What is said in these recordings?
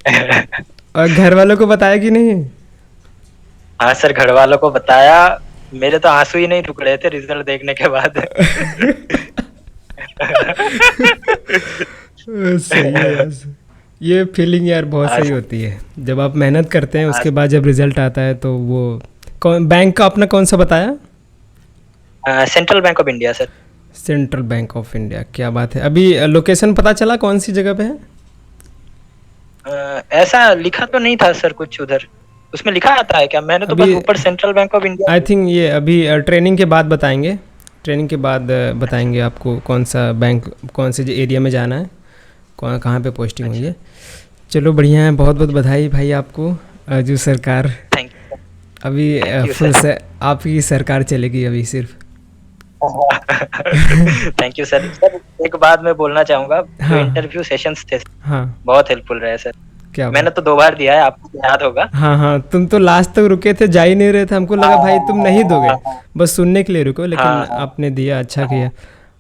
और घर वालों को बताया कि नहीं? हाँ सर, घर वालों को बताया। मेरे तो आंसू ही नहीं रुक रहे थे रिजल्ट देखने के बाद। सही है यार। ये फीलिंग यार बहुत हाँ सही सर। होती है जब आप मेहनत करते हैं, हाँ उसके बाद जब रिजल्ट आता है तो वो कौन बैंक का अपना कौन सा बताया? Central bank of India sir. Central bank of India, क्या बात है। अभी लोकेशन पता चला कौन सी जगह पे है? ऐसा लिखा तो नहीं था सर कुछ उधर। उसमें लिखा आता है क्या? मैंने तो बस अभी ऊपर central bank of India. I think ये अभी ट्रेनिंग के बाद बताएंगे। ट्रेनिंग के बाद बताएंगे आपको कौन सा बैंक, कौन से एरिया में जाना है, कौन कहाँ पे पोस्टिंग हुई अच्छा। है। चलो बढ़िया है, बहुत बहुत बधाई भाई आपको। अर्जू सरकार थैंक यू। अभी थैंक यू फुल सर। से आपकी सरकार चलेगी अभी सिर्फ। Thank you sir. सर एक बात मैं बोलना चाहूंगा, जो हाँ इंटरव्यू सेशंस थे हाँ, बहुत हेल्पफुल रहे सर। क्या मैंने बात। तो 2 बार दिया है, आपको याद होगा। हाँ हाँ, तुम तो लास्ट तक रुके थे, जा ही नहीं रहे थे, हमको लगा भाई तुम नहीं दोगे, हाँ बस सुनने के लिए रुको, लेकिन हाँ हाँ आपने दिया, अच्छा हाँ किया।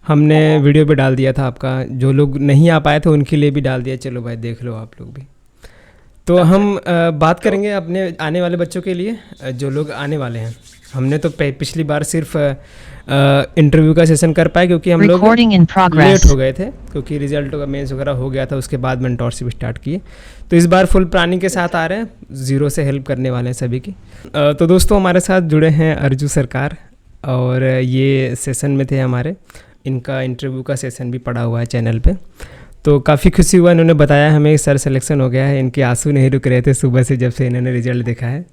हमने हाँ। वीडियो पे डाल दिया था आपका, जो लोग नहीं आ पाए थे उनके लिए भी डाल दिया। चलो भाई देख लो आप लोग भी। तो हाँ सर। हम बात तो करेंगे अपने आने वाले बच्चों के लिए, जो लोग आने वाले हैं। हमने तो पिछली बार सिर्फ इंटरव्यू का सेशन कर पाए क्योंकि हम लोग Recording in progress. लेट हो गए थे, क्योंकि रिजल्ट का मेंस वगैरह हो गया था, उसके बाद मेंटोरशिप स्टार्ट किए। तो इस बार फुल प्लानिंग के साथ आ रहे हैं, ज़ीरो से हेल्प करने वाले हैं सभी की। तो दोस्तों हमारे साथ जुड़े हैं अर्जू सरकार, और ये सेशन में थे हमारे, इनका इंटरव्यू का सेशन भी पड़ा हुआ है चैनल पे। तो काफ़ी खुशी हुआ, इन्होंने बताया हमें सर सिलेक्शन हो गया है। इनके आंसू नहीं रुक रहे थे सुबह से जब से इन्होंने रिजल्ट देखा है।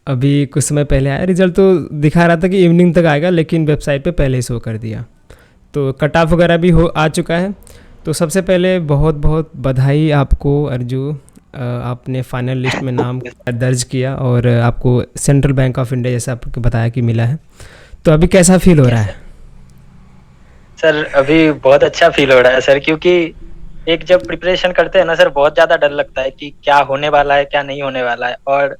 अभी कुछ समय पहले आया रिजल्ट, तो दिखा रहा था कि इवनिंग तक आएगा, लेकिन वेबसाइट पे पहले ही शो कर दिया। तो कट ऑफ वगैरह भी आ चुका है। तो सबसे पहले बहुत बहुत बधाई आपको अर्जू, आपने फाइनल लिस्ट में नाम दर्ज किया और आपको सेंट्रल बैंक ऑफ इंडिया जैसा आपको बताया कि मिला है। तो अभी कैसा फील हो रहा है? सर अभी बहुत अच्छा फील हो रहा है सर, क्योंकि एक जब प्रिपरेशन करते हैं ना सर, बहुत ज्यादा डर लगता है कि क्या होने वाला है क्या नहीं होने वाला है। और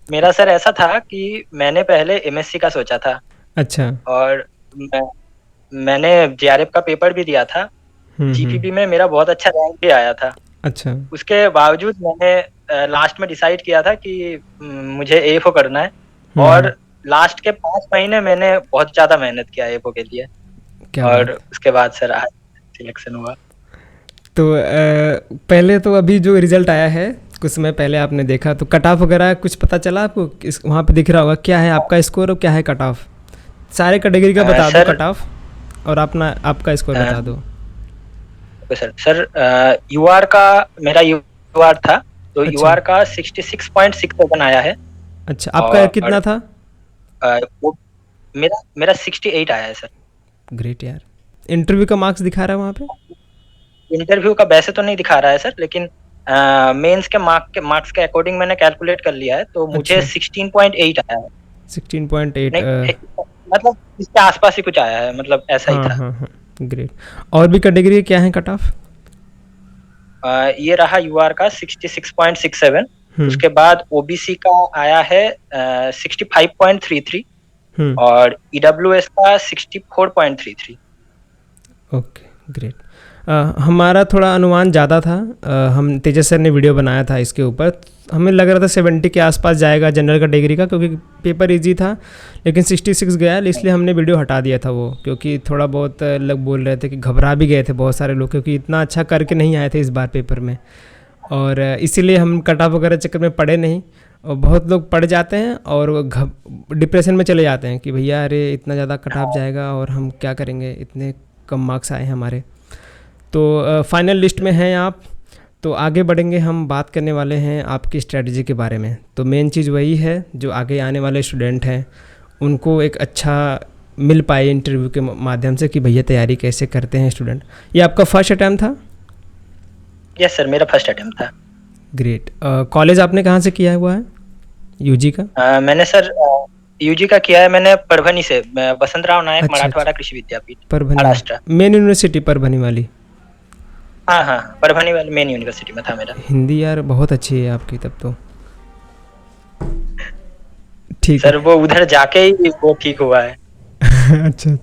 मेरा सर ऐसा था कि मैंने पहले एमएससी का सोचा था, अच्छा। और मैंने जेआरएफ का पेपर भी दिया था। हम्म। जीपीपी में मेरा बहुत अच्छा रैंक भी आया था। अच्छा। उसके बावजूद मैंने लास्ट में डिसाइड किया था कि मुझे एएफओ करना है। हम्म। और लास्ट के 5 महीने मैंने बहुत ज्यादा मेहनत किया एएफओ के लिए। क्या और बात। उसके बाद सर आज सिलेक्शन हुआ। तो पहले तो अभी जो रिजल्ट आया है कुछ समय पहले आपने देखा, तो कट ऑफ वगैरह कुछ पता चला आपको? इस वहाँ पे दिख रहा होगा क्या है आपका स्कोर और क्या है कट ऑफ? सारे कैटेगरी का बता दो सर कट ऑफ, और अपना आपका स्कोर बता दो। सर यूआर का, मेरा यूआर था, तो अच्छा। यूआर का 66.67 आया है। अच्छा, आपका और कितना था? वो मेरा मेरा 68 आया है सर। ग्रेट यार। इंटरव्यू का मार्क्स दिखा रहा है वहाँ पे? इंटरव्यू का वैसे तो नहीं दिखा रहा है सर, लेकिन मेंस के मार्क्स के अकॉर्डिंग मैंने कैलकुलेट कर लिया है, तो मुझे अच्छा। 16.8 आया है। 16.8। नहीं, मतलब इसके आसपास ही कुछ आया है, मतलब ऐसा ही हाँ था। हाँ हाँ, ग्रेट। और भी कैटेगरी क्या है कट ऑफ? ये रहा यूआर का 66.67। हम्म। उसके बाद ओबीसी का आया है 65.33। हम्म। और ईडब्ल्यूएस का 64.33। Okay, great. हमारा थोड़ा अनुमान ज़्यादा था। हम तेजस सर ने वीडियो बनाया था इसके ऊपर, हमें लग रहा था 70 के आसपास जाएगा जनरल कैटेगरी का, क्योंकि पेपर इजी था। लेकिन 66 गया, इसलिए हमने वीडियो हटा दिया था वो, क्योंकि थोड़ा बहुत लोग बोल रहे थे कि घबरा भी गए थे बहुत सारे लोग, क्योंकि इतना अच्छा करके नहीं आए थे इस बार पेपर में। और इसीलिए हम कट ऑफ वगैरह चक्कर में पड़े नहीं। और बहुत लोग पड़ जाते हैं और डिप्रेशन में चले जाते हैं कि भैया अरे इतना ज़्यादा कट ऑफ जाएगा और हम क्या करेंगे, इतने कम मार्क्स आए हैं हमारे। तो फाइनल लिस्ट में हैं आप। तो आगे बढ़ेंगे, हम बात करने वाले हैं आपकी स्ट्रेटजी के बारे में। तो मेन चीज़ वही है, जो आगे आने वाले स्टूडेंट हैं उनको एक अच्छा मिल पाए इंटरव्यू के माध्यम से कि भैया तैयारी कैसे करते हैं स्टूडेंट। ये आपका फर्स्ट अटैम्प्ट था? यस सर, मेरा फर्स्ट अटेम्प्ट था। ग्रेट। कॉलेज आपने कहाँ से किया हुआ है यूजी का? मैंने सर यूजी का किया है मैंने परभनी से, वसंतराव नायक अच्छा अच्छा, मराठवाड़ा कृषि विद्यापीठ, परभनी महाराष्ट्र। मेन यूनिवर्सिटी परभनी वाली? हाँ हाँ, परभनी वाली मेन यूनिवर्सिटी में था मेरा। हिंदी यार बहुत अच्छी है आपकी तब तो। ठीक सर वो उधर जाके ही वो ठीक हुआ है। अच्छा।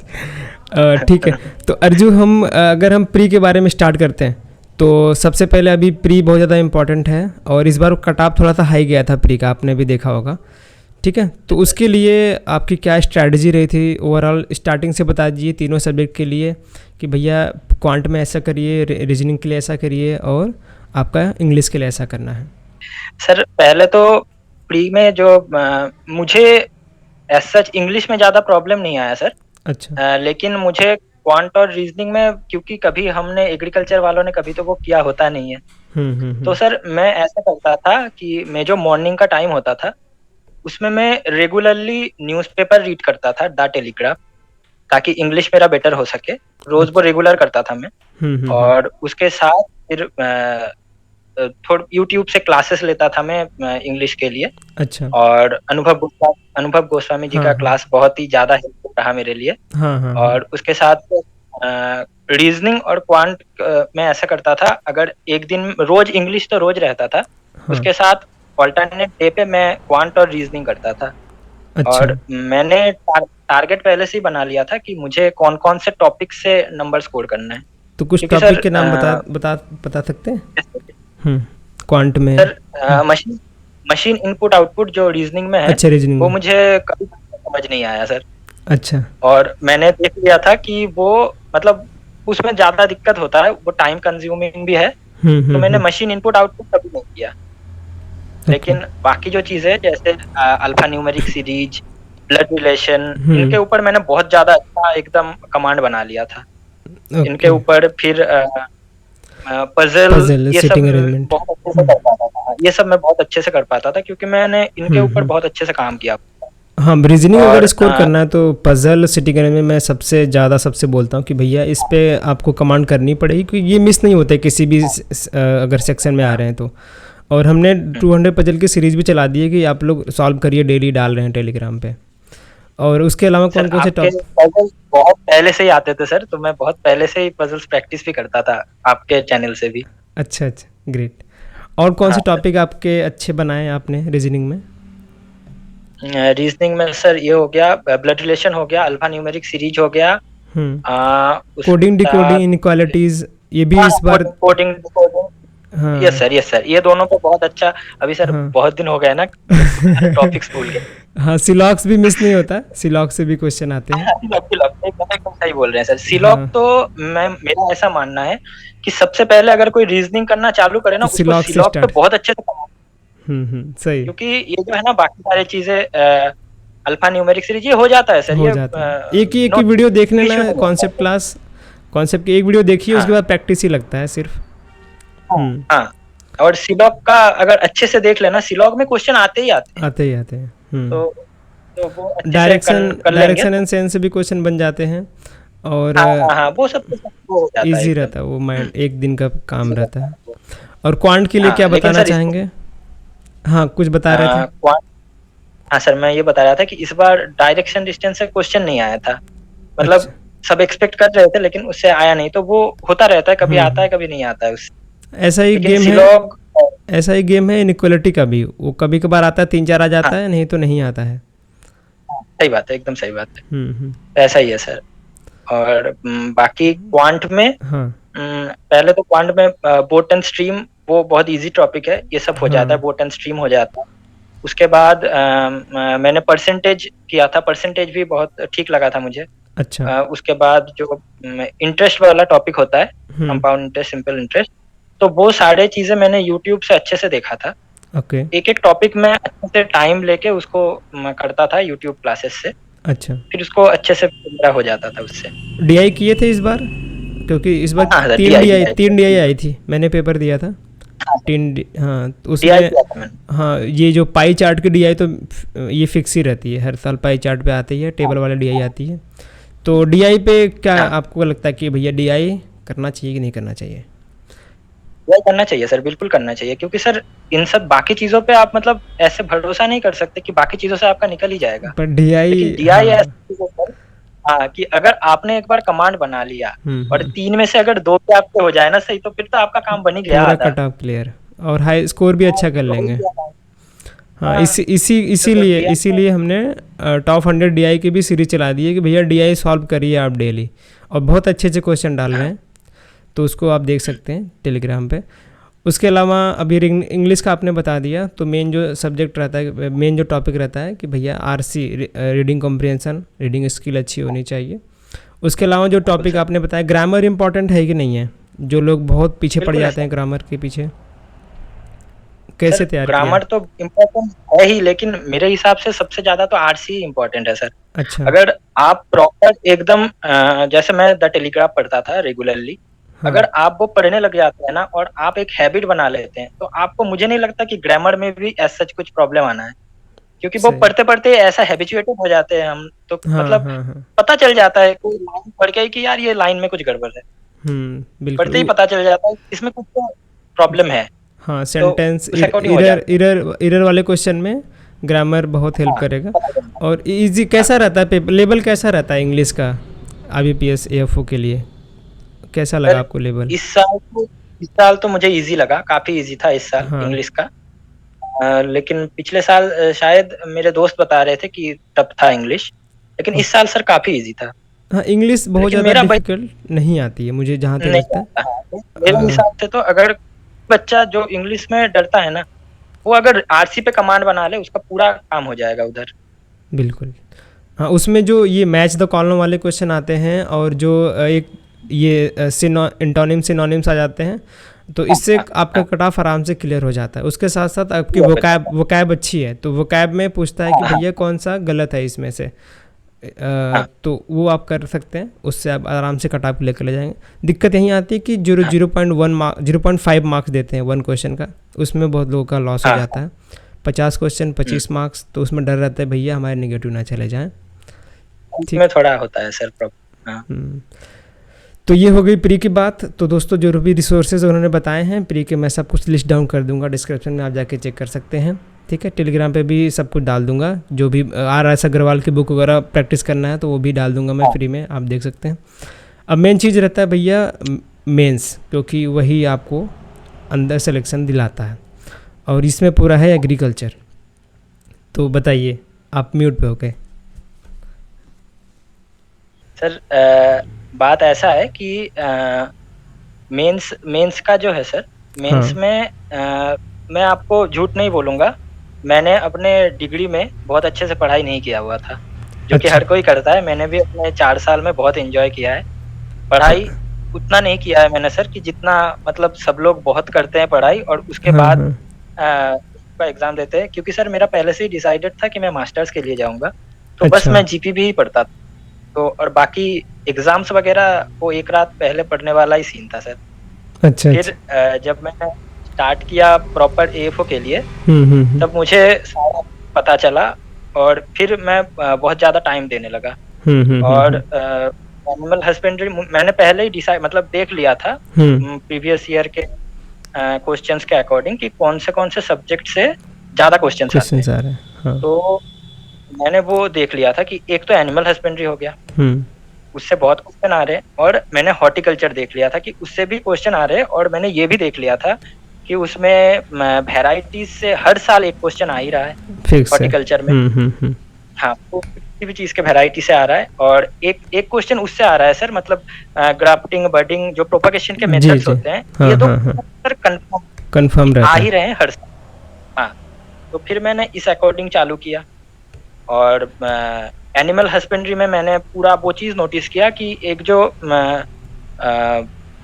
ठीक है। तो अर्जु, हम अगर हम प्री के बारे में स्टार्ट करते हैं, तो सबसे पहले अभी प्री बहुत ज़्यादा इम्पॉर्टेंट है, और इस बार कट ऑफ थोड़ा सा हाई गया था प्री का, आपने भी देखा होगा। ठीक है, तो उसके लिए आपकी क्या स्ट्रैटेजी रही थी ओवरऑल? स्टार्टिंग से बता दीजिए तीनों सब्जेक्ट के लिए कि भैया क्वांट में ऐसा करिए, रीजनिंग के लिए ऐसा करिए, और आपका इंग्लिश के लिए ऐसा करना है। सर पहले तो प्री में जो मुझे एज सच इंग्लिश में ज़्यादा प्रॉब्लम नहीं आया सर। अच्छा। लेकिन मुझे क्वांट और रीजनिंग में, क्योंकि कभी हमने एग्रीकल्चर वालों ने कभी तो वो किया होता नहीं है, तो सर मैं ऐसा करता था कि मैं जो मॉर्निंग का टाइम होता था उसमें मैं रेगुलरली न्यूज़पेपर रीड करता था, द टेलीग्राफ, ताकि इंग्लिश मेरा बेटर हो सके। रोज वो रेगुलर करता था मैं। और उसके साथ फिर थोड़ा यूट्यूब से क्लासेस लेता था मैं इंग्लिश के लिए। अच्छा। और अनुभव गोस्वामी जी का क्लास बहुत ही ज्यादा हेल्पफुल रहा मेरे लिए। और उसके साथ रीजनिंग और क्वांट में ऐसा करता था, अगर एक दिन रोज इंग्लिश तो रोज रहता था, उसके साथ ऑल्टरनेट डे पे मैं क्वांट और रीजनिंग करता था। अच्छा। और मैंने टारगेट पहले से ही बना लिया था कि मुझे कौन कौन से टॉपिक से नंबर स्कोर करना है। तो कुछ टॉपिक के नाम बता सकते हैं क्वांट में? सर मशीन इनपुट आउटपुट जो रीजनिंग में है, अच्छा, रीजनिंग वो मुझे कभी समझ नहीं आया सर। अच्छा। और मैंने देख लिया था कि वो मतलब उसमें ज्यादा दिक्कत होता है, वो टाइम कंज्यूमिंग भी है, तो मैंने मशीन इनपुट आउटपुट कभी नहीं किया। लेकिन बाकी जो चीजें जैसे alpha numeric series, blood relation, इनके ऊपर मैंने बहुत ज्यादा अच्छा एकदम कमांड बना लिया था। इनके ऊपर फिर पजल, ये सब बहुत अच्छे से कर पाता था। ये सब मैं बहुत अच्छे से कर पाता था क्योंकि मैंने इनके ऊपर बहुत अच्छे से काम किया। हाँ, रीजनिंग अगर स्कोर करना है तो पजल, सिटी में मैं सबसे बोलता हूँ कि भैया इस पे आपको कमांड करनी पड़ेगी, क्योंकि ये मिस नहीं होते किसी भी अगर सेक्शन में आ रहे हैं तो। और हमने 200 पजल की सीरीज भी चला दी है कि आप लोग सॉल्व करिए, डेली डाल रहे हैं टेलीग्राम पे। और उसके अलावा कौन कौन से टॉपिक? पजल बहुत पहले से ही आते थे सर, तो मैं बहुत पहले से ही पजल्स प्रैक्टिस भी करता था आपके चैनल से भी। अच्छा अच्छा, ग्रेट। और कौन से टॉपिक आपके अच्छे बनाए आपने रीजनिंग में? रीजनिंग में सर ये हो गया, ब्लड रिलेशन हो गया, अल्फा न्यूमेरिक सीरीज हो गया, कोडिंग डिकोडिंग इनइक्वालिटीज, ये भी इस बार कोडिंग डिकोडिंग। हाँ, यस सर ये दोनों पे बहुत अच्छा। अभी सर बहुत दिन हो गए ना टॉपिक्स भूल गए। हाँ, सिलॉक्स भी मिस नहीं होता, सिलॉक्स से भी क्वेश्चन आते हैं। एकदम सही बोल रहे हैं सर। सिलॉक तो मेरा ऐसा मानना है कि सबसे पहले अगर कोई रीजनिंग करना चालू करे ना, उसको सिलॉक पे बहुत अच्छे से करना। सही। क्योंकि ये जो है ना बाकी सारी चीजें अल्फा न्यूमेरिक सीरीज ये हो जाता है सर, हो जाता है। एक ही वीडियो देख लेना, कॉन्सेप्ट की एक वीडियो देखिए, उसके बाद प्रैक्टिस ही लगता है सिर्फ। हाँ, और सिलॉक का अगर अच्छे से देख लेना, सिलॉक में क्वेश्चन आते ही आते हैं। तो वो डायरेक्शन एंड सेंस से भी क्वेश्चन बन जाते हैं। और हाँ, वो सब हो जाता है, इजी रहता है वो, माइंड एक दिन का काम रहता है। और क्वांट के लिए क्या बताना चाहेंगे? हाँ, कुछ बता रहे थे। हाँ सर, मैं ये बता रहा था कि इस बार डायरेक्शन डिस्टेंस से क्वेश्चन नहीं आया था। मतलब सब एक्सपेक्ट कर रहे थे लेकिन उससे आया नहीं, तो वो होता रहता है, कभी आता है कभी नहीं आता है उससे। ऐसा ही गेम है इनइक्वालिटी का भी, वो कभी कभार आता है, 3-4 आ जाता है, नहीं तो नहीं आता है। सही बात है, एकदम सही बात है। ऐसा ही है सर। और बाकी क्वांट में पहले तो क्वांट में बोट एंड स्ट्रीम वो बहुत इजी टॉपिक है, ये सब हो जाता है, बोट एंड स्ट्रीम हो जाता है। उसके बाद मैंने परसेंटेज किया था, परसेंटेज भी बहुत ठीक लगा था मुझे। अच्छा। उसके बाद जो इंटरेस्ट वाला टॉपिक होता है, कंपाउंड इंटरेस्ट, सिंपल इंटरेस्ट, तो वो सारे चीजें मैंने यूट्यूब से अच्छे से देखा था। एक एक टॉपिक में अच्छे से टाइम लेके उसको करता था यूट्यूब क्लासेस से। अच्छा। फिर उसको अच्छे से पूरा हो जाता था उससे। डीआई किए थे इस बार? क्योंकि इस बार 3 डीआई आई थी, मैंने पेपर दिया था 3। हाँ, उसमें हाँ, ये जो पाई चार्ट की डीआई तो ये फिक्स ही रहती है, हर साल पाई चार्ट पे आती है, टेबल वाला डीआई आती है। तो डीआई पे क्या आपको लगता है कि भैया डीआई करना चाहिए कि नहीं करना चाहिए? करना चाहिए सर, बिल्कुल करना चाहिए, क्योंकि सर इन सब बाकी चीजों पे आप मतलब ऐसे भरोसा नहीं कर सकते कि बाकी चीजों से आपका निकल ही जाएगा। पर डीआई हाँ, कि अगर आपने एक बार कमांड बना लिया और 3 में से अगर 2 पे आपके हो जाए ना सही, तो फिर तो आपका काम बन ही गया, पूरा कट ऑफ क्लियर, और हाई स्कोर भी अच्छा कर लेंगे। हाँ, इसीलिए हमने टॉप 100 डीआई की भी सीरीज चला दी है कि भैया डीआई सॉल्व करिए आप डेली, और बहुत अच्छे क्वेश्चन डाल रहे हैं। तो उसको आप देख सकते हैं टेलीग्राम पे। उसके अलावा अभी इंग्लिश का आपने बता दिया, तो मेन जो सब्जेक्ट रहता है, मेन जो टॉपिक रहता है कि भैया RC, reading comprehension, reading skill अच्छी होनी चाहिए। उसके अलावा जो टॉपिक आपने बताया, ग्रामर इंपॉर्टेंट है कि नहीं है? जो लोग बहुत पीछे पड़ जाते हैं ग्रामर के पीछे, कैसे तैयार किया? ग्रामर तो इम्पोर्टेंट है ही, लेकिन मेरे हिसाब से सबसे ज्यादा तो आरसी इम्पोर्टेंट है सर। अच्छा। अगर आप प्रॉपर एकदम जैसे मैं द टेलीग्राफ पढ़ता था रेगुलरली, हाँ, अगर आप वो पढ़ने लग जाते हैं ना और आप एक हैबिट बना लेते हैं, तो आपको, मुझे नहीं लगता कि ग्रामर में भी ऐसा सच कुछ प्रॉब्लम आना है, क्योंकि वो सही। पढ़ते पढ़ते ऐसा हैबिचुएटेड हो जाते हैं हम, तो हाँ, मतलब हाँ, हाँ। पता चल जाता है कोई लाइन पढ़ के ही कि यार ये लाइन में कुछ गड़बड़ है, बिल्कुल पढ़ते ही वो। पता चल जाता है इसमें कुछ तो प्रॉब्लम है। हाँ, तो सेंटेंस उस अकॉर्डिंग हो इरर जाता इरर इरर वाले क्वेश्चन में ग्रामर बहुत है। हेल्प हाँ, करेगा। पता चल जाता और इजी कैसा रहता है, पेपर लेवल कैसा रहता है इंग्लिश का IBPS AFO के लिए? कैसा है। लगा सर आपको लेवल? इस साल तो मुझे इजी लगा, काफी इजी था इस साल हाँ, इंग्लिश का। लेकिन पिछले साल शायद मेरे दोस्त बता रहे थे कि टफ था इंग्लिश, लेकिन इस ओके। साल सर काफी इजी था। हाँ, इंग्लिश बहुत लेकिन ज़्यादा मेरा बच डिफिकल्ट नहीं आती है मुझे, जहाँ तक नहीं लगता है। आता है, तो मेरे अ, हिसाब से तो अगर बच्चा जो इंग्लिश में डरता है ना, वो अगर आरसी पे कमांड बना ले, उसका पूरा काम हो जाएगा उधर। बिल्कुल। हाँ, उसमें जो ये मैच द कॉलम वाले क्वेश्चन आते हैं, और जो एक ये इंटोनिम सिनोनिम्स आ जाते हैं, तो हाँ इससे हाँ आपका हाँ, कट ऑफ आराम से क्लियर हो जाता है। उसके साथ साथ आपकी पूरा हो वोकैब जाएगा। वोकैब अच्छी है, तो वोकैब में पूछता है कि हाँ भैया कौन सा गलत है इसमें से। हाँ तो वो आप कर सकते हैं, उससे आप आराम से कट ऑफ लेकर ले जाएंगे। दिक्कत यहीं आती है कि 0.5 मार्क्स देते हैं वन क्वेश्चन का, उसमें बहुत लोगों का लॉस हो हाँ जाता है। 50 क्वेश्चन हाँ, 25 मार्क्स, तो उसमें डर रहता है भैया हमारे नेगेटिव ना चले जाएँ। ठीक। इसमें थोड़ा होता है सर प्रॉब्लम। हाँ हम्म, तो ये हो गई प्री की बात। तो दोस्तों, जो भी रिसोर्सेज उन्होंने बताए हैं प्री के, मैं सब कुछ लिस्ट डाउन कर दूंगा डिस्क्रिप्शन में, आप जाके चेक कर सकते हैं। ठीक है, टेलीग्राम पे भी सब कुछ डाल दूंगा, जो भी RS अग्रवाल की बुक वगैरह प्रैक्टिस करना है तो वो भी डाल दूंगा मैं हाँ फ्री में, आप देख सकते हैं। अब मेन चीज़ रहता है भैया मेंस, क्योंकि वही आपको अंदर सिलेक्शन दिलाता है, और इसमें पूरा है एग्रीकल्चर। तो बताइए, आप म्यूट पे हो गए। सर, बात ऐसा है कि मेंस मेंस का जो है सर, मेंस हाँ। में मैं आपको झूठ नहीं बोलूंगा, मैंने अपने डिग्री में बहुत अच्छे से पढ़ाई नहीं किया हुआ था, जो कि अच्छा। हर कोई करता है। मैंने भी अपने 4 साल में बहुत एंजॉय किया है पढ़ाई। उतना नहीं किया है मैंने सर कि जितना मतलब सब लोग बहुत करते हैं पढ़ाई और उसके हाँ, बाद हाँ। का एग्जाम देते हैं, क्योंकि सर मेरा पहले से ही डिसाइडेड था कि मैं मास्टर्स के लिए जाऊंगा, तो बस अच्छा, मैं जीपीबी ही पढ़ता था। तो और बाकी एग्जाम्स वगैरह वो एक रात पहले पढ़ने वाला ही सीन था सर। अच्छा, फिर अच्छा। जब मैंने स्टार्ट किया प्रॉपर एएफओ के लिए, हम्म। तब मुझे सारा पता चला, और फिर मैं बहुत ज्यादा टाइम देने लगा। और हम्म। एनिमल हस्बेंड्री मैंने पहले ही डिसाइड मतलब देख लिया था हम्म। प्रीवियस ईयर के क्वेश्चंस के अकॉर्डिंग कि कौन से सब्जेक्ट से ज्यादा क्वेश्चंस आते क्वेश्चन हैं। आ रहे हैं, हाँ। तो मैंने वो देख लिया था कि एक तो एनिमल हस्बेंड्री हो गया, हम्म। उससे बहुत क्वेश्चन आ रहे हैं, और मैंने हॉर्टिकल्चर देख लिया था कि उससे भी क्वेश्चन आ रहे हैं, और मैंने ये भी देख लिया था कि उसमें वेराइटीज से हर साल एक क्वेश्चन आ ही रहा है फिक्स है। हॉर्टिकल्चर में। हम्म। हाँ, तो किसी भी चीज के वैरायटी से आ रहा है, और एक एक क्वेश्चन उससे आ रहा है सर, मतलब ग्राफ्टिंग बर्डिंग जो प्रोपगेशन के जी, मेथड्स जी। होते हैं, हाँ, ये दो हाँ, हाँ। सर कंफर्म कंफर्म आ रहता ही है। रहे हैं हर साल। हाँ, तो फिर मैंने इस अकॉर्डिंग चालू किया, और एनिमल हस्बेंड्री में मैंने पूरा वो चीज नोटिस किया कि एक जो अ,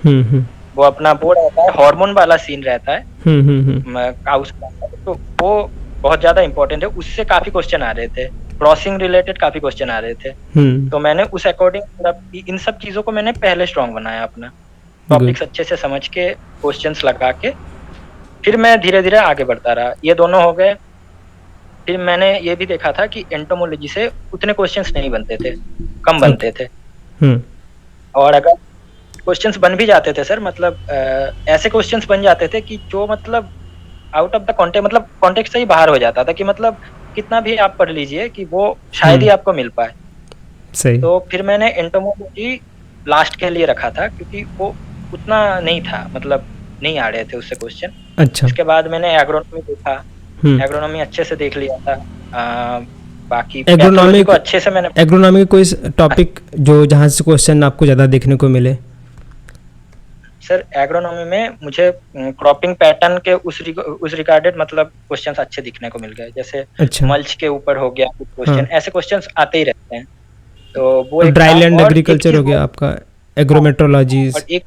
हम्म। वो अपना वो रहता है, हार्मोन वाला सीन रहता है हम्म। काउस का, तो वो बहुत ज्यादा इंपॉर्टेंट है, उससे काफी क्वेश्चन आ रहे थे, क्रॉसिंग रिलेटेड काफी क्वेश्चन आ रहे थे। तो मैंने उस अकॉर्डिंग इन सब चीजों को मैंने पहले स्ट्रॉन्ग बनाया अपना, गुड। टॉपिक्स अच्छे से समझ के क्वेश्चंस लगा के, फिर मैं धीरे धीरे आगे बढ़ता रहा। ये दोनों हो गए। फिर मैंने ये भी देखा था कि एंटोमोलॉजी से उतने क्वेश्चंस नहीं बनते थे, कम ओके। बनते थे। और अगर क्वेश्चंस बन भी जाते थे सर, मतलब ऐसे क्वेश्चंस बन जाते थे कि जो मतलब आउट ऑफ द कॉन्टेक्स्ट, मतलब कॉन्टेक्स्ट से ही बाहर हो जाता था, कि मतलब कितना भी आप पढ़ लीजिए कि वो शायद ही आपको मिल पाए। सही। तो फिर मैंने एंटोमोलॉजी लास्ट के लिए रखा था, क्योंकि वो उतना नहीं था, मतलब नहीं आ रहे थे उससे क्वेश्चन। अच्छा। उसके बाद मैंने एग्रोनॉमी देखा, हम्म। एग्रोनॉमी अच्छे से देख लिया था। बाकी पैथोलॉजी एग्रोनॉमी को अच्छे से मैंने एग्रोनॉमी कोई टॉपिक जो जहाँ से क्वेश्चन आपको ज़्यादा देखने को मिले? सर एग्रोनॉमी में मुझे क्रॉपिंग पैटर्न के उस रिगार्डेड मतलब क्वेश्चंस अच्छे दिखने को मिल गए, जैसे अच्छा। मल्च के ऊपर हो गया कुछ हाँ। क्वेश्चन, ऐसे क्वेश्चंस आते ही रहते हैं, तो वो और एक ड्राई था। लैंड और एक एग्रीकल्चर चीज हो गया आपका, हाँ, एग्रोमेट्रोलॉजीज। और एक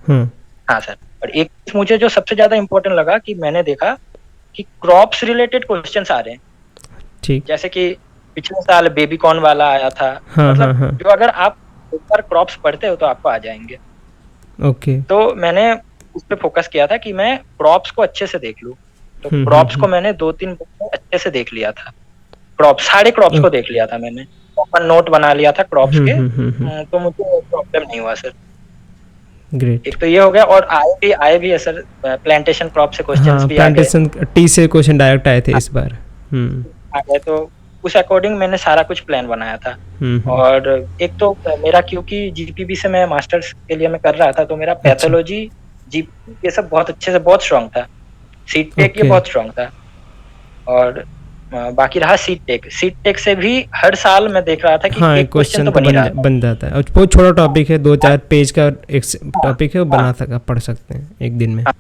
हाँ। हाँ सर, और एक चीज मुझे जो सबसे ज्यादा इम्पोर्टेंट लगा कि मैंने देखा कि क्रॉप्स रिलेटेड क्वेश्चंस आ रहे हैं, ठीक। जैसे कि पिछले साल बेबी कॉर्न वाला आया था, हाँ हाँ मतलब हाँ। जो अगर आप एक बार क्रॉप्स पढ़ते हो तो आपको आ जाएंगे। ओके। तो मैंने उस पर फोकस किया था कि मैं क्रॉप्स को अच्छे से देख लूं, तो क्रॉप्स को मैंने 2-3 बुक में अच्छे से देख लिया था, क्रॉप सारे क्रॉप्स को देख लिया था मैंने, प्रॉपर नोट बना लिया था क्रॉप्स के। तो मुझे प्रॉब्लम नहीं हुआ सर। ग्रेट। एक तो ये हो गया, और आए भी है सर, प्लांटेशन क्रॉप से क्वेश्चंस हाँ, भी आ गए। प्लांटेशन टी से क्वेश्चन डायरेक्ट आए थे हाँ, इस बार। हम्म आ गए, तो उस अकॉर्डिंग मैंने सारा कुछ प्लान बनाया था। हम्म। और एक तो मेरा, क्योंकि जीपीबी से मैं मास्टर्स के लिए मैं कर रहा था, तो मेरा अच्छा। पैथोलॉजी, जीपी ये सब बहुत अच्छे से बहुत स्ट्रांग था, सीट टेक ये ओके। बहुत स्ट्रांग था। और बाकी रहा सीट टेक से भी हर साल मैं देख रहा था कि हाँ, एक क्वेश्चन क्वेश्चन तो तो बन ही रहा था। बन जाता है, और बहुत छोटा टॉपिक है, 2-4 पेज का एक हाँ टॉपिक है, वो हाँ पढ़ सकते हैं एक दिन में। हाँ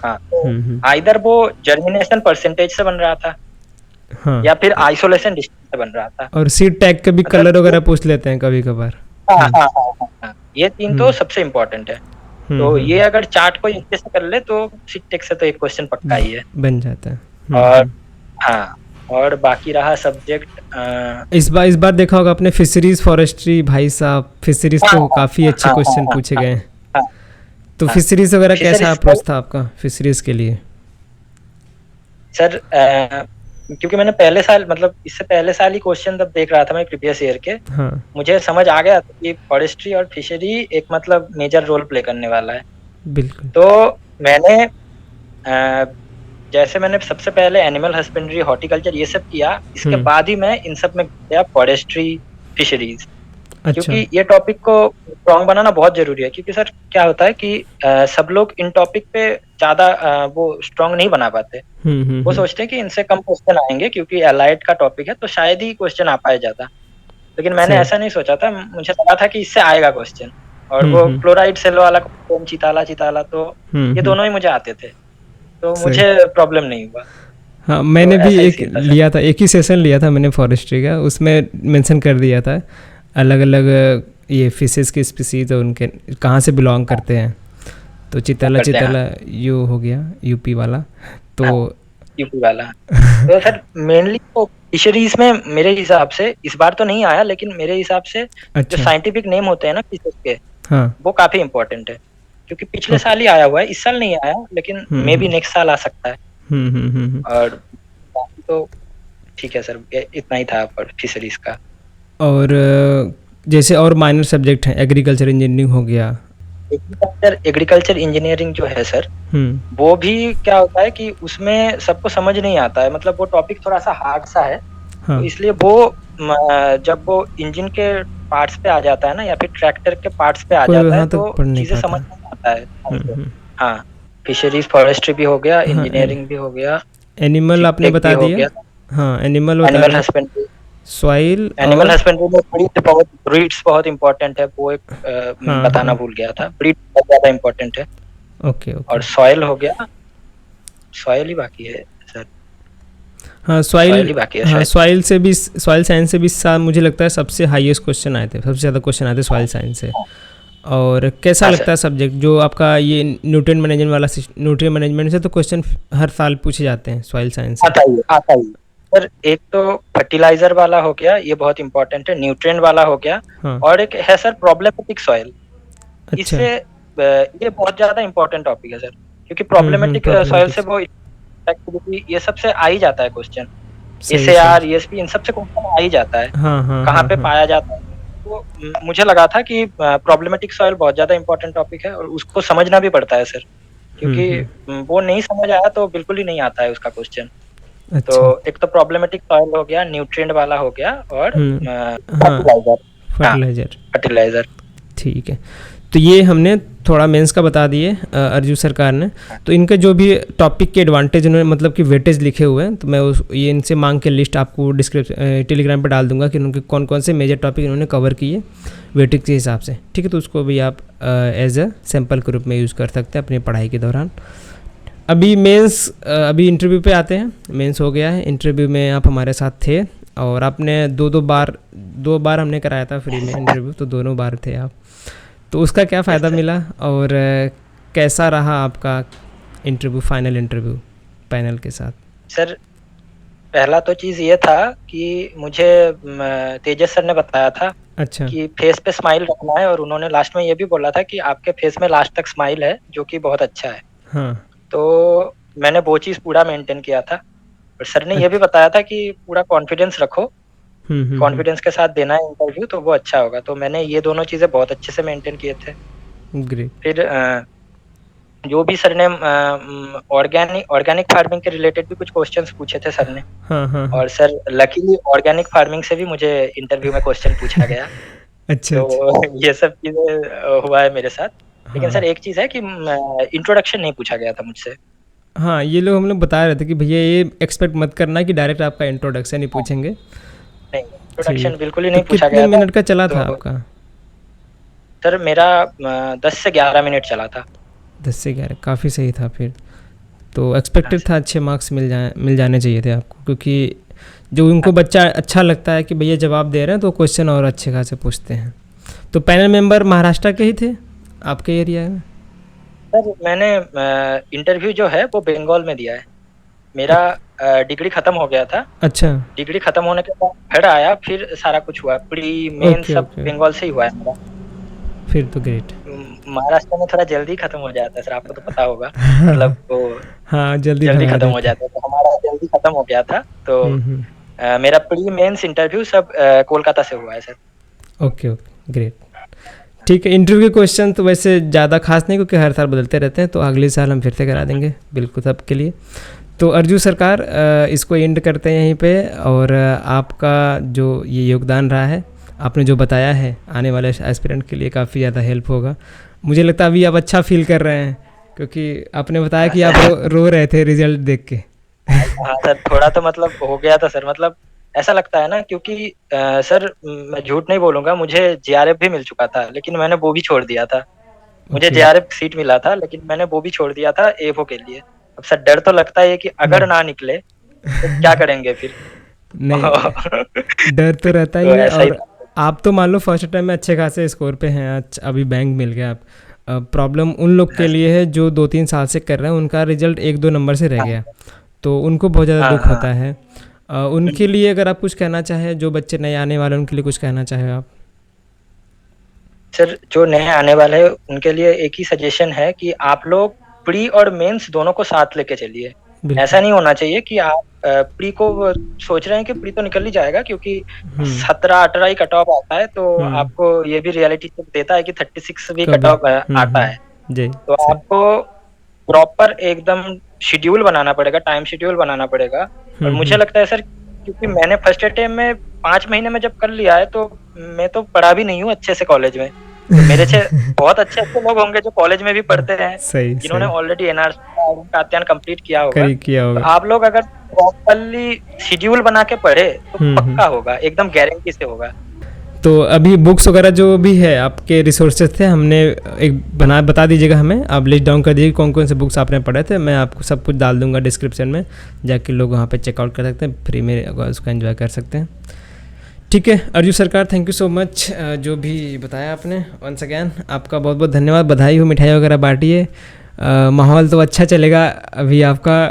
हाँ, तो हम्म। आइदर वो जर्मिनेशन परसेंटेज से बन रहा था हाँ, या फिर आइसोलेशन डिस्टेंस से बन रहा था। और सीट टैग के भी मतलब कलर वगैरह पूछ लेते हैं कभी कभार। हाँ हम्म हाँ हाँ हाँ हाँ, ये तीन तो हम्म सबसे इम्पोर्टेंट है। तो हम्म। ये अगर चार्ट को अच्छे से कर ले तो सीटेक से तो एक क्वेश्चन पक्का ही है। बन जाता है। और हाँ, और बाकी रहा सब्जेक्ट। इस बार देखा होगा आपने, फिशरीज फॉरेस्ट्री, भाई साहब फिशरीज हाँ तो हाँ काफ़ी अच्छे हाँ हाँ क्वेश्चन हाँ पूछे हाँ गए हैं। हाँ तो हाँ। फिशरीज वगैरह कैसा फिशरीज अप्रोच था आपका फिशरीज के लिए? सर क्योंकि मैंने पहले साल, मतलब इससे पहले साल ही क्वेश्चन जब देख रहा था मैं प्रीवियस ईयर के, हाँ, मुझे समझ आ गया था कि फॉरेस्ट्री और फिशरी एक मतलब मेजर रोल प्ले करने वाला है। बिल्कुल। तो मैंने अ, जैसे मैंने सबसे पहले एनिमल हस्बेंड्री, हॉर्टिकल्चर ये सब किया, इसके बाद ही मैं इन सब में गया फॉरेस्ट्री, फिशरीज, अच्छा। क्योंकि ये टॉपिक को स्ट्रॉन्ग बनाना बहुत जरूरी है। क्योंकि सर क्या होता है कि सब लोग इन टॉपिक पे ज्यादा वो स्ट्रॉन्ग नहीं बना पाते, वो सोचते हैं कि इनसे कम क्वेश्चन आएंगे क्योंकि एलाइड का टॉपिक है तो शायद ही क्वेश्चन आ पाए ज्यादा। लेकिन मैंने सही। ऐसा नहीं सोचा था, मुझे लगा था कि इससे आएगा क्वेश्चन। और वो हम्म। क्लोराइड सेल वाला क्वेश्चन, चिताला चिताला, तो ये हम्म। दोनों ही मुझे आते थे, तो सही। मुझे प्रॉब्लम नहीं हुआ। हाँ, तो मैंने भी ऐसा ही एक सीन था सर। लिया था, एक ही सेशन लिया था मैंने फॉरेस्ट्री का, उसमें मेंशन कर दिया था अलग अलग ये फिशेस की स्पीसीज और उनके कहाँ से बिलोंग करते हैं। तो चिताला करते हैं, हाँ। चिताला यू हो गया, यूपी वाला। तो हाँ, यूपी वाला। तो सर मेनली तो फिशरीज में मेरे हिसाब से इस बार तो नहीं आया, लेकिन मेरे हिसाब से जो अच्छा। साइंटिफिक नेम होते हैं ना फिशेज के, हाँ। वो काफी इंपॉर्टेंट है। क्योंकि पिछले ओके। साल ही आया हुआ है, इस साल नहीं आया, लेकिन मे बी हम्म नेक्स्ट साल आ सकता है। हम्म। और बाकी तो ठीक है सर, इतना ही था पर फिशरीज का। और जैसे और माइनर सब्जेक्ट हैं, एग्रीकल्चर इंजीनियरिंग हो गया। एग्रीकल्चर इंजीनियरिंग जो है सर, वो भी क्या होता है कि उसमें सबको समझ नहीं आता है, मतलब वो टॉपिक थोड़ा सा हार्ड सा है। हाँ। तो इसलिए वो जब वो इंजन के पार्ट्स पे आ जाता है ना, या फिर ट्रैक्टर के पार्ट्स पे आ कोई जाता है, वहाँ तक तो पढ़ नहीं चीजें पाता। समझ नहीं आता है ढंग से। हम्म। हाँ, फिशरीज फॉरेस्ट्री भी हो गया, हाँ, इंजीनियरिंग भी हो गया, एनिमल आपने सीटेक भी बता हो दिया। गया, हाँ, एनिमल बता एनिमल दिया। हस्बेंड्री। सॉइल एनिमल और हस्बेंड्री में ब्रीड्स बहुत इंपॉर्टेंट है, वो एक हाँ बताना हाँ। भूल गया था, ब्रीड बहुत ज्यादा इंपॉर्टेंट है। ओके और ओके। सॉइल हो गया, सॉइल ही बाकी है सर, हाँ, सॉइल सॉइल। ही बाकी है हाँ, शायद। सॉइल साइंस से भी मुझे लगता है सबसे हाईएस्ट क्वेश्चन आए थे, सबसे ज़्यादा क्वेश्चन आए थे सॉइल साइंस से। और कैसा हाँ लगता सर, है सब्जेक्ट जो आपका ये न्यूट्रिएंट मैनेजमेंट वाला? न्यूट्रिएंट मैनेजमेंट से तो क्वेश्चन हर साल पूछे जाते हैं सॉइल साइंस से। आता ही है, आता ही है। सर एक तो फर्टिलाइजर वाला हो गया, ये बहुत इंपॉर्टेंट है, न्यूट्रिएंट वाला हो गया। हाँ। और एक है सर प्रॉब्लमेटिक सॉइल, अच्छा। इससे ये बहुत ज्यादा इंपॉर्टेंट टॉपिक है सर, क्योंकि प्रॉब्लमेटिक सॉइल से प्रॉब्लमेटिक्स। वो एक्टिविटी ये सबसे आ ही जाता है क्वेश्चन, सही सही। SAR ESP इन सबसे क्वेश्चन आ ही जाता है, हाँ हाँ कहाँ हाँ पे हाँ। पाया जाता है। तो मुझे लगा था कि प्रॉब्लमेटिक सॉइल बहुत ज्यादा इंपॉर्टेंट टॉपिक है, और उसको समझना भी पड़ता है सर, क्योंकि वो नहीं समझ आया तो बिल्कुल ही नहीं आता है उसका क्वेश्चन। तो अच्छा। एक तो प्रॉब्लमेटिक सॉइल हो गया, न्यूट्रिएंट वाला हो गया, और हाँ, फर्टिलाइजर। हाँ, फर्टिलाइजर। फर्टिलाइजर। ठीक है। तो ये हमने थोड़ा मेंस का बता दिए अर्जू सरकार ने। तो इनके जो भी टॉपिक के एडवांटेज उन्होंने मतलब कि वेटेज लिखे हुए हैं, तो मैं ये इनसे मांग के लिस्ट आपको डिस्क्रिप्शन टेलीग्राम पे डाल दूंगा कि उनके कौन कौन से मेजर टॉपिक इन्होंने कवर किए वेटेज के हिसाब से, ठीक है। तो उसको भी आप एज अ सैम्पल के रूप में यूज़ कर सकते हैं अपनी पढ़ाई के दौरान। अभी मेंस, अभी इंटरव्यू पे आते हैं। मेंस हो गया है, इंटरव्यू में आप हमारे साथ थे और आपने दो बार हमने कराया था फ्री में इंटरव्यू, तो दोनों बार थे आप। तो उसका क्या फ़ायदा मिला और कैसा रहा आपका इंटरव्यू, फाइनल इंटरव्यू पैनल के साथ? सर पहला तो चीज़ ये था कि मुझे तेजस सर ने बताया था अच्छा, कि फेस पे स्माइल रखना है, और उन्होंने लास्ट में ये भी बोला था कि आपके फेस में लास्ट तक स्माइल है, जो कि बहुत अच्छा है। हाँ, तो मैंने वो चीज़ पूरा मेंटेन किया था। और सर ने ये भी बताया था कि पूरा कॉन्फिडेंस रखो, कॉन्फिडेंस के साथ देना है इंटरव्यू, तो वो अच्छा होगा। तो मैंने ये दोनों चीज़ें बहुत अच्छे से मेंटेन किए थे। ग्रेट। फिर जो भी सर ने ऑर्गेनिक फार्मिंग के रिलेटेड भी कुछ क्वेश्चंस पूछे थे सर ने। हाँ हाँ हाँ। और सर लकीली ऑर्गेनिक फार्मिंग से भी मुझे इंटरव्यू में क्वेश्चन पूछा गया। अच्छा तो अच्छा। ये सब चीज़ें हुआ है मेरे साथ। लेकिन सर हाँ एक चीज़ है कि इंट्रोडक्शन नहीं पूछा गया था मुझसे। हाँ, ये लोग हम लोग बता रहे थे कि भैया ये एक्सपेक्ट मत करना कि डायरेक्ट आपका इंट्रोडक्शन ही पूछेंगे। नहीं, सही है। इंट्रोडक्शन बिल्कुल ही तो नहीं पूछा कितने गया था। मिनट का चला था तो आपका? सर मेरा 10 से 11 मिनट चला था। 10 से 11, काफ़ी सही था फिर। तो हाँ एक्सपेक्टेड सर। था अच्छे मार्क्स मिल जाने चाहिए थे आपको, क्योंकि जो उनको बच्चा अच्छा लगता है कि भैया जवाब दे रहे हैं तो क्वेश्चन और अच्छे खासे पूछते हैं। तो पैनल मेंबर महाराष्ट्र के ही थे आपके एरिया में? सर मैंने इंटरव्यू जो है वो बंगाल में दिया है। मेरा डिग्री खत्म हो गया था। अच्छा, डिग्री खत्म होने के बाद घर आया, फिर सारा कुछ हुआ, प्री मेन ओके सब ओके, बंगाल से ही हुआ है मेरा। फिर तो ग्रेट। महाराष्ट्र में थोड़ा जल्दी खत्म हो जाता है सर, आपको तो पता होगा। मतलब वो हाँ, जल्दी जल्दी भगा खत्म हो देते हैं। जाता है, तो हमारा जल्दी खत्म हो गया था। तो हम्म। मेरा प्री मेंस इंटरव्यू सब कोलकाता से हुआ है सर। Okay okay, great. ठीक है, इंटरव्यू क्वेश्चन तो वैसे ज़्यादा खास नहीं, क्योंकि हर साल बदलते रहते हैं, तो अगले साल हम फिर से करा देंगे बिल्कुल सबके लिए। तो अर्जू सरकार, इसको एंड करते हैं यहीं पे। और आपका जो ये योगदान रहा है, आपने जो बताया है, आने वाले एस्पिरेंट के लिए काफ़ी ज़्यादा हेल्प होगा। मुझे लगता है अभी आप अच्छा फील कर रहे हैं, क्योंकि आपने बताया कि आप रो रहे थे रिजल्ट देख के। हाँ सर, थोड़ा तो मतलब हो गया था सर। मतलब ऐसा लगता है ना, क्योंकि सर मैं झूठ नहीं बोलूंगा, मुझे जेआरएफ भी मिल चुका था, लेकिन मैंने वो भी छोड़ दिया था। मुझे ओके। जेआरएफ सीट मिला था, लेकिन मैंने वो भी छोड़ दिया था एफओ के लिए। अब सर डर तो लगता है कि अगर ना निकले तो क्या करेंगे फिर। नहीं, डर तो रहता ही तो है। ऐसा ही और आप तो मान लो फर्स्ट टाइम में अच्छे खासे स्कोर पे हैं, अभी बैंक मिल गया आप। प्रॉब्लम उन लोग के था। लिए है जो 2-3 साल से कर रहे हैं, उनका रिजल्ट 1-2 नंबर से रह गया, हाँ तो उनको बहुत ज़्यादा हाँ दुख हाँ। होता है। उनके लिए अगर आप कुछ कहना चाहें, जो बच्चे नए आने वाले हैं, उनके लिए कुछ कहना चाहें आप? सर जो नए आने वाले हैं उनके लिए एक ही सजेशन है कि आप लोग प्री और मेंस दोनों को साथ लेके चलिए। बिल्कुल। ऐसा नहीं होना चाहिए कि आप प्री को सोच रहे हैं कि प्री तो निकल ही जाएगा, क्योंकि हम्म 17-18 ही कट ऑफ आता है, तो हम्म आपको ये भी रियलिटी चेक देता है कि 36 भी कट कभी ऑफ आता है। जी, तो सही। आपको प्रॉपर एकदम शेड्यूल बनाना पड़ेगा, टाइम शेड्यूल बनाना पड़ेगा। और मुझे हम्म। लगता है सर, क्योंकि मैंने फर्स्ट अटेम्प्ट में 5 महीने में जब कर लिया है, तो मैं तो पढ़ा भी नहीं हूँ अच्छे से कॉलेज में। तो मेरे से बहुत अच्छे अच्छे लोग होंगे जो कॉलेज में भी पढ़ते हैं, सही जिन्होंने सही, ऑलरेडी एनआरसी का अध्ययन कंप्लीट किया होगा। करी किया तो होगा। आप लोग अगर प्रॉपरली शेड्यूल बना के पढ़े तो हम्म। पक्का होगा, एकदम गारंटी से होगा। तो अभी बुक्स वगैरह जो भी है आपके रिसोर्सेज थे, हमने एक बता दीजिएगा हमें, आप लिस्ट डाउन कर दीजिए कौन कौन से बुक्स आपने पढ़े थे। मैं आपको सब कुछ डाल दूंगा डिस्क्रिप्शन में, जाके लोग वहाँ पे चेकआउट कर सकते हैं, फ्री में उसका एंजॉय कर सकते हैं। ठीक है अर्जू सरकार, थैंक यू सो मच, जो भी बताया आपने। वंस अगैन आपका बहुत बहुत धन्यवाद, बधाई हो, मिठाई वगैरह बांटिए। माहौल तो अच्छा चलेगा अभी आपका।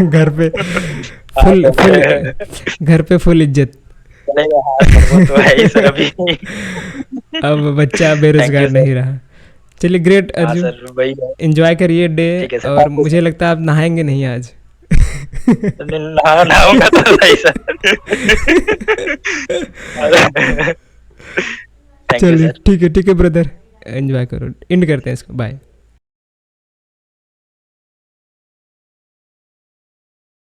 घर पे फुल घर पे फुल इज्जत। चलेगा, हाँ सर, वो तो है ही सर अभी। अब बच्चा थैंक बेरोजगार यू सर। नहीं रहा। चलिए, ग्रेट हाँ अर्जु, सर वही है। एंजॉय करिए डे। ठीक है सर, और थैंक यू मुझे लगता है आप नहाएंगे नहीं आज। सर। नहाऊंगा तो सही सर। थैंक यू चलिए सर। ठीक है ब्रदर, एंजॉय करो, एंड करते हैं इसको, बाय।